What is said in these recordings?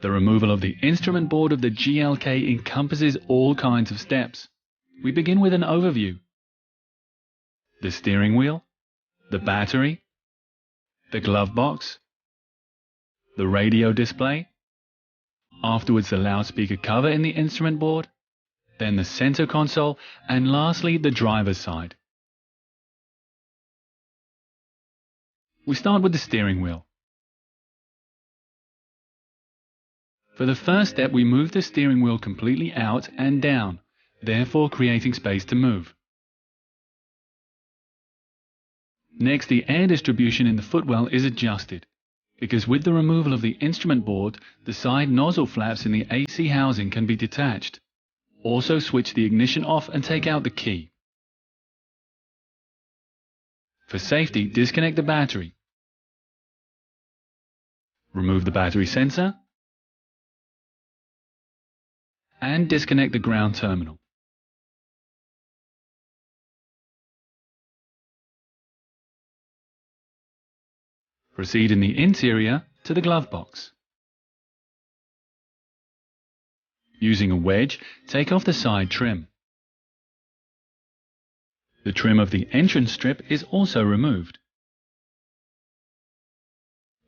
The removal of the instrument board of the GLK encompasses all kinds of steps. We begin with an overview. The steering wheel, the battery, the glove box, the radio display, afterwards the loudspeaker cover in the instrument board, then the center console, and lastly the driver's side. We start with the steering wheel. For the first step, we move the steering wheel completely out and down, therefore creating space to move. Next, the air distribution in the footwell is adjusted, because with the removal of the instrument board, the side nozzle flaps in the AC housing can be detached. Also switch the ignition off and take out the key. For safety, disconnect the battery. Remove the battery sensor and disconnect the ground terminal. Proceed in the interior to the glove box. Using a wedge, take off the side trim. The trim of the entrance strip is also removed.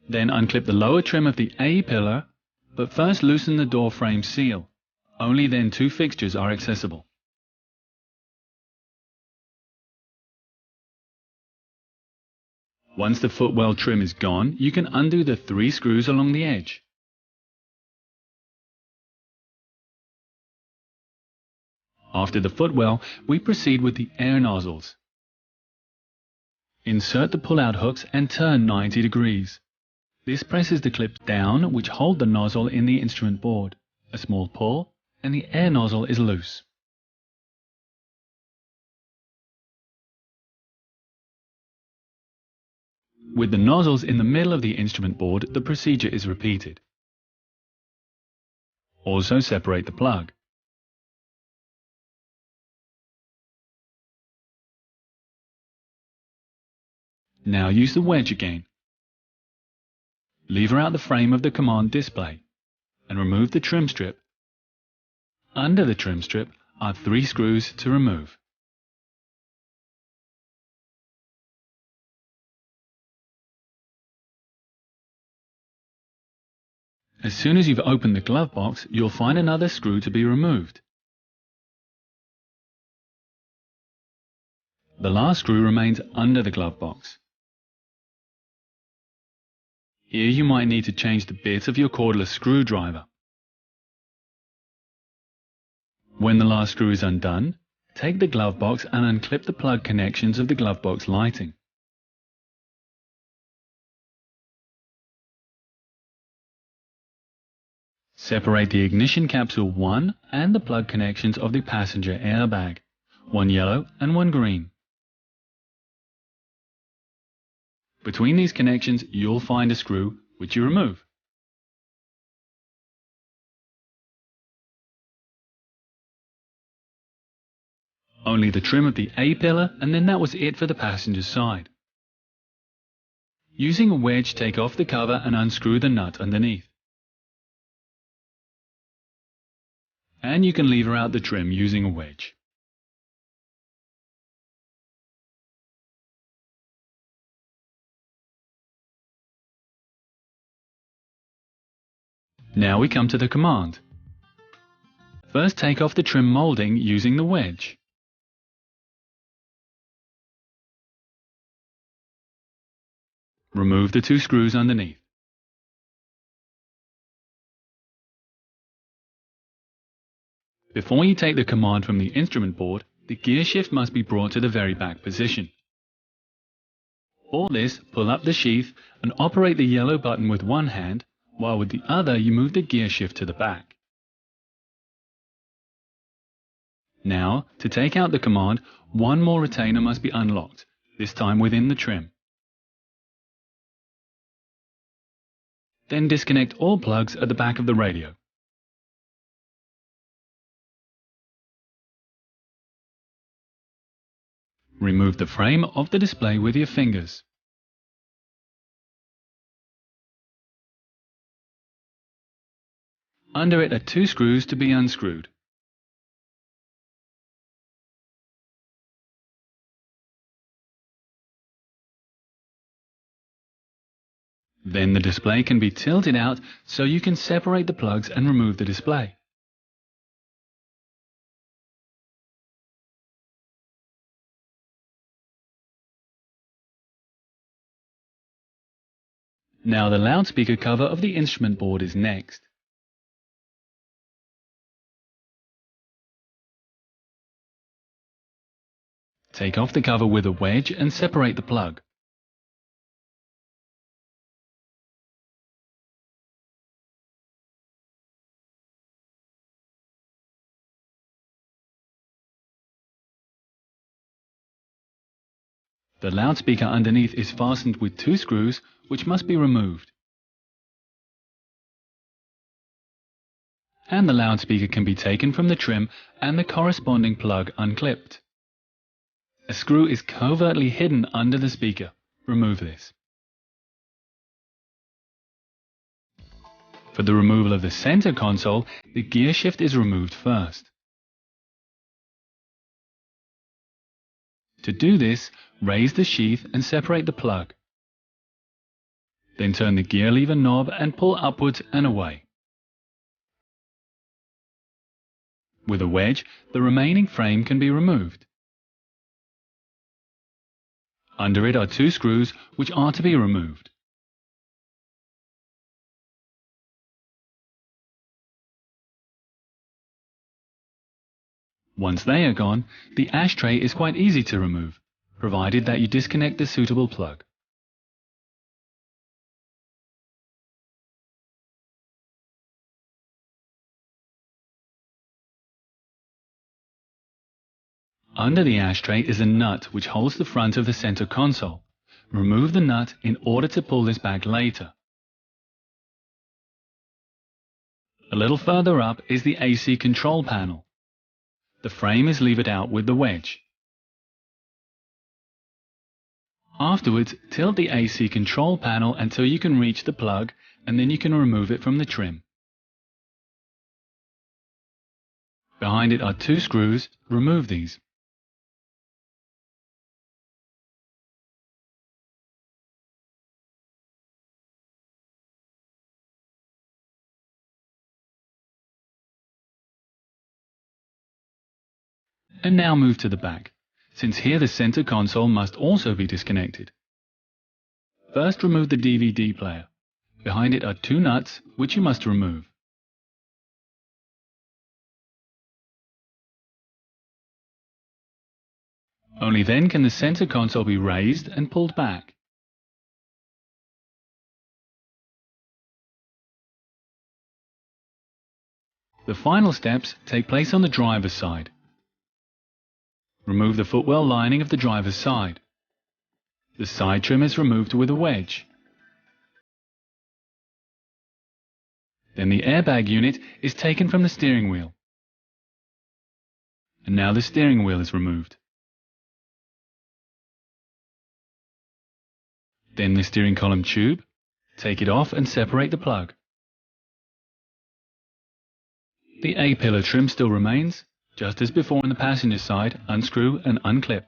Then unclip the lower trim of the A pillar, but first loosen the door frame seal. Only then two fixtures are accessible. Once the footwell trim is gone, you can undo the 3 screws along the edge. After the footwell, we proceed with the air nozzles. Insert the pull-out hooks and turn 90 degrees. This presses the clips down which hold the nozzle in the instrument board. A small pull, and the air nozzle is loose. With the nozzles in the middle of the instrument board, the procedure is repeated. Also separate the plug. Now use the wedge again. Lever out the frame of the command display and remove the trim strip. Under the trim strip are 3 screws to remove. As soon as you've opened the glove box, you'll find another screw to be removed. The last screw remains under the glove box. Here you might need to change the bit of your cordless screwdriver. When the last screw is undone, take the glove box and unclip the plug connections of the glove box lighting. Separate the ignition capsule 1 and the plug connections of the passenger airbag, one yellow and one green. Between these connections, you'll find a screw which you remove. Only the trim of the A pillar, and then that was it for the passenger side. Using a wedge, take off the cover and unscrew the nut underneath. And you can lever out the trim using a wedge. Now we come to the command. First take off the trim molding using the wedge. Remove the 2 screws underneath. Before you take the command from the instrument board, the gear shift must be brought to the very back position. For this, pull up the sheath and operate the yellow button with one hand, while with the other you move the gear shift to the back. Now, to take out the command, one more retainer must be unlocked, this time within the trim. Then disconnect all plugs at the back of the radio. Remove the frame of the display with your fingers. Under it are 2 screws to be unscrewed. Then the display can be tilted out so you can separate the plugs and remove the display. Now the loudspeaker cover of the instrument board is next. Take off the cover with a wedge and separate the plug. The loudspeaker underneath is fastened with 2 screws, which must be removed. And the loudspeaker can be taken from the trim and the corresponding plug unclipped. A screw is covertly hidden under the speaker. Remove this. For the removal of the center console, the gear shift is removed first. To do this, raise the sheath and separate the plug. Then turn the gear lever knob and pull upwards and away. With a wedge, the remaining frame can be removed. Under it are 2 screws which are to be removed. Once they are gone, the ashtray is quite easy to remove, provided that you disconnect the suitable plug. Under the ashtray is a nut which holds the front of the center console. Remove the nut in order to pull this back later. A little further up is the AC control panel. The frame is levered out with the wedge. Afterwards, tilt the AC control panel until you can reach the plug, and then you can remove it from the trim. Behind it are 2 screws. Remove these. And now move to the back, since here the center console must also be disconnected. First remove the DVD player. Behind it are 2 nuts which you must remove. Only then can the center console be raised and pulled back. The final steps take place on the driver's side. Remove the footwell lining of the driver's side. The side trim is removed with a wedge. Then the airbag unit is taken from the steering wheel. And now the steering wheel is removed. Then the steering column tube. Take it off and separate the plug. The A-pillar trim still remains. Just as before on the passenger side, unscrew and unclip.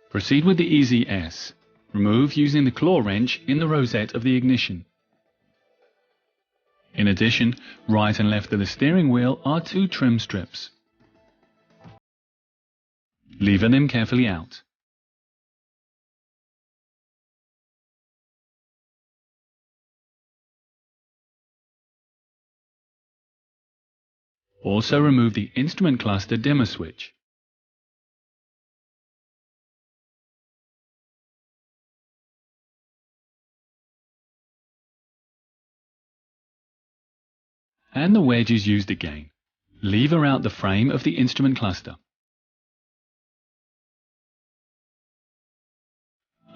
Proceed with the Easy S. Remove using the claw wrench in the rosette of the ignition. In addition, right and left of the steering wheel are 2 trim strips. Lever them carefully out. Also remove the instrument cluster dimmer switch. And the wedge is used again. Lever out the frame of the instrument cluster.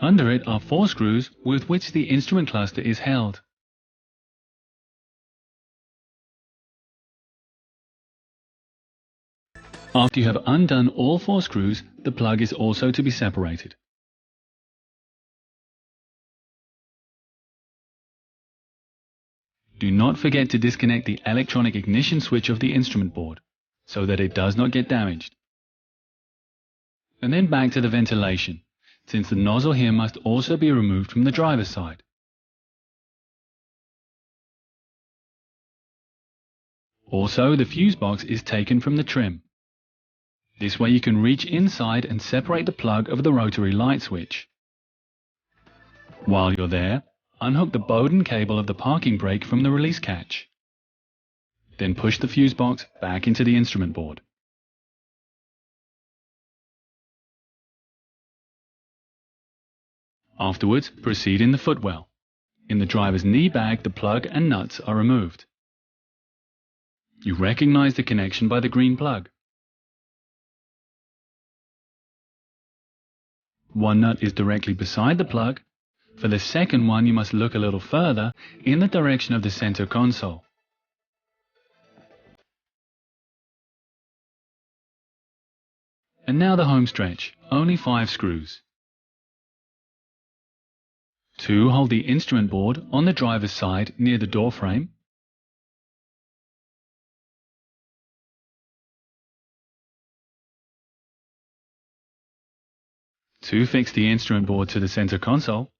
Under it are 4 screws with which the instrument cluster is held. After you have undone all 4 screws, the plug is also to be separated. Do not forget to disconnect the electronic ignition switch of the instrument board, so that it does not get damaged. And then back to the ventilation, since the nozzle here must also be removed from the driver's side. Also, the fuse box is taken from the trim. This way you can reach inside and separate the plug of the rotary light switch. While you're there, unhook the bowden cable of the parking brake from the release catch. Then push the fuse box back into the instrument board. Afterwards, proceed in the footwell. In the driver's knee bag, the plug and nuts are removed. You recognize the connection by the green plug. One nut is directly beside the plug. For the second one, you must look a little further in the direction of the center console. And now the home stretch, only 5 screws. 2 hold the instrument board on the driver's side near the door frame. 2 fix the instrument board to the center console.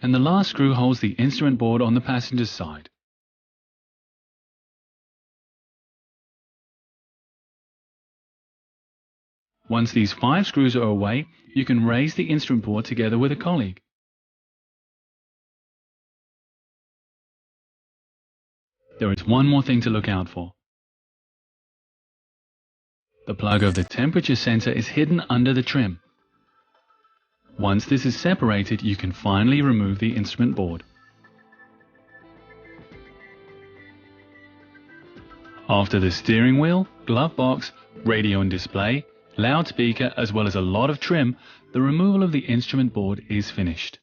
And the last screw holds the instrument board on the passenger's side. Once these 5 screws are away, you can raise the instrument board together with a colleague. There is one more thing to look out for. The plug of the temperature sensor is hidden under the trim. Once this is separated, you can finally remove the instrument board. After the steering wheel, glove box, radio and display, loudspeaker, as well as a lot of trim, the removal of the instrument board is finished.